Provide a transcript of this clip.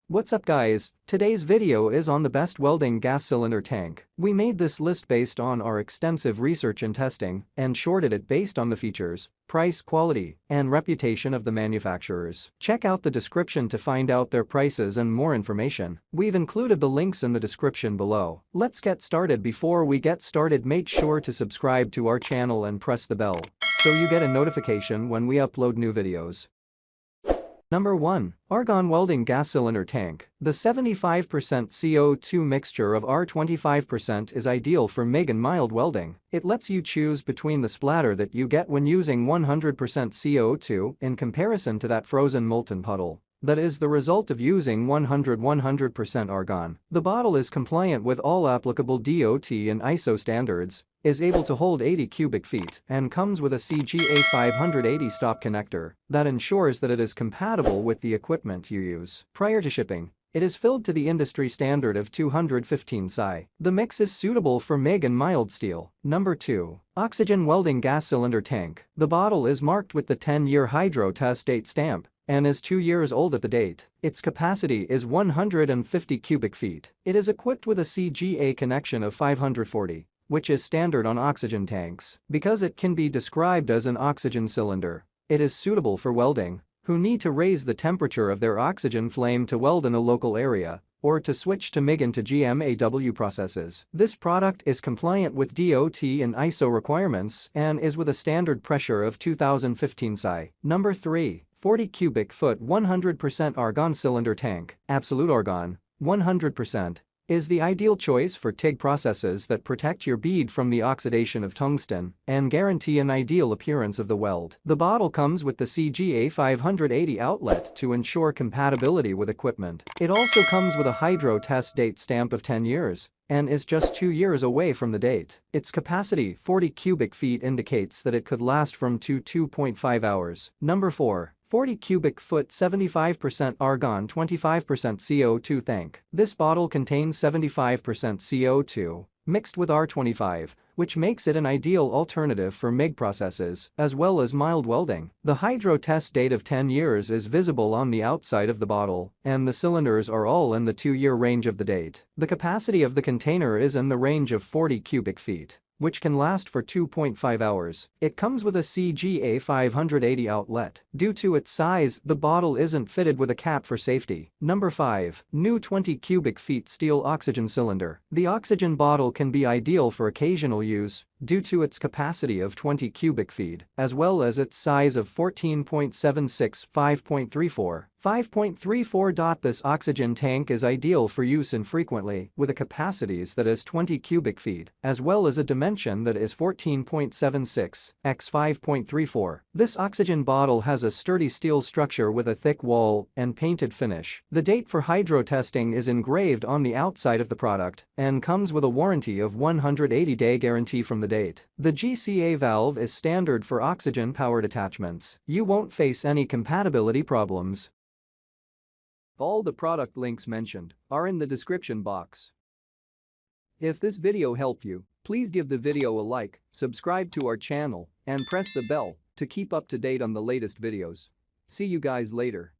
What's up guys, today's video is on the best welding gas cylinder tank. We made this list based on our extensive research and testing and shorted it based on the features, price, quality, and reputation of the manufacturers. Check out the description to find out their prices and more information. We've included the links in the description below. Let's get started. Before we get started, make sure to subscribe to our channel and press the bell so you get a notification when we upload new videos. Number 1. Argon Welding Gas Cylinder Tank. The 75% CO2 mixture of R25% is ideal for MIG and mild welding. It lets you choose between the splatter that you get when using 100% CO2 in comparison to that frozen molten puddle that is the result of using 100% argon. The bottle is compliant with all applicable DOT and ISO standards, is able to hold 80 cubic feet, and comes with a CGA 580 stop connector that ensures that it is compatible with the equipment you use. Prior to shipping, it is filled to the industry standard of 215 psi. The mix is suitable for MIG and mild steel. Number 2. Oxygen Welding Gas Cylinder Tank. The bottle is marked with the 10-year hydro test date stamp and is 2 years old at the date. Its capacity is 150 cubic feet. It is equipped with a CGA connection of 540, which is standard on oxygen tanks. Because it can be described as an oxygen cylinder, it is suitable for welding who need to raise the temperature of their oxygen flame to weld in a local area or to switch to MIG into GMAW processes. This product is compliant with DOT and ISO requirements and is with a standard pressure of 2015 psi. Number 3. 40 cubic foot 100% argon cylinder tank. Absolute argon, 100%, is the ideal choice for TIG processes that protect your bead from the oxidation of tungsten and guarantee an ideal appearance of the weld. The bottle comes with the CGA 580 outlet to ensure compatibility with equipment. It also comes with a hydro test date stamp of 10 years and is just 2 years away from the date. Its capacity, 40 cubic feet, indicates that it could last from 2.5 hours. Number 4. 40 cubic foot 75% argon 25% CO2 Thank. This bottle contains 75% CO2 mixed with R25, which makes it an ideal alternative for MIG processes as well as mild welding. The hydro test date of 10 years is visible on the outside of the bottle, and the cylinders are all in the 2-year range of the date. The capacity of the container is in the range of 40 cubic feet, which can last for 2.5 hours. It comes with a CGA 580 outlet. Due to its size, the bottle isn't fitted with a cap for safety. Number 5. New 20 cubic feet steel oxygen cylinder. The oxygen bottle can be ideal for occasional use due to its capacity of 20 cubic feet, as well as its size of 14.76 5.34. 5.34. This oxygen tank is ideal for use infrequently with a capacities that is 20 cubic feet, as well as a dimension that is 14.76 x 5.34. This oxygen bottle has a sturdy steel structure with a thick wall and painted finish. The date for hydro testing is engraved on the outside of the product and comes with a warranty of 180-day guarantee from the date. The GCA valve is standard for oxygen-powered attachments. You won't face any compatibility problems. All the product links mentioned are in the description box. If this video helped you, please give the video a like, subscribe to our channel, and press the bell to keep up to date on the latest videos. See you guys later.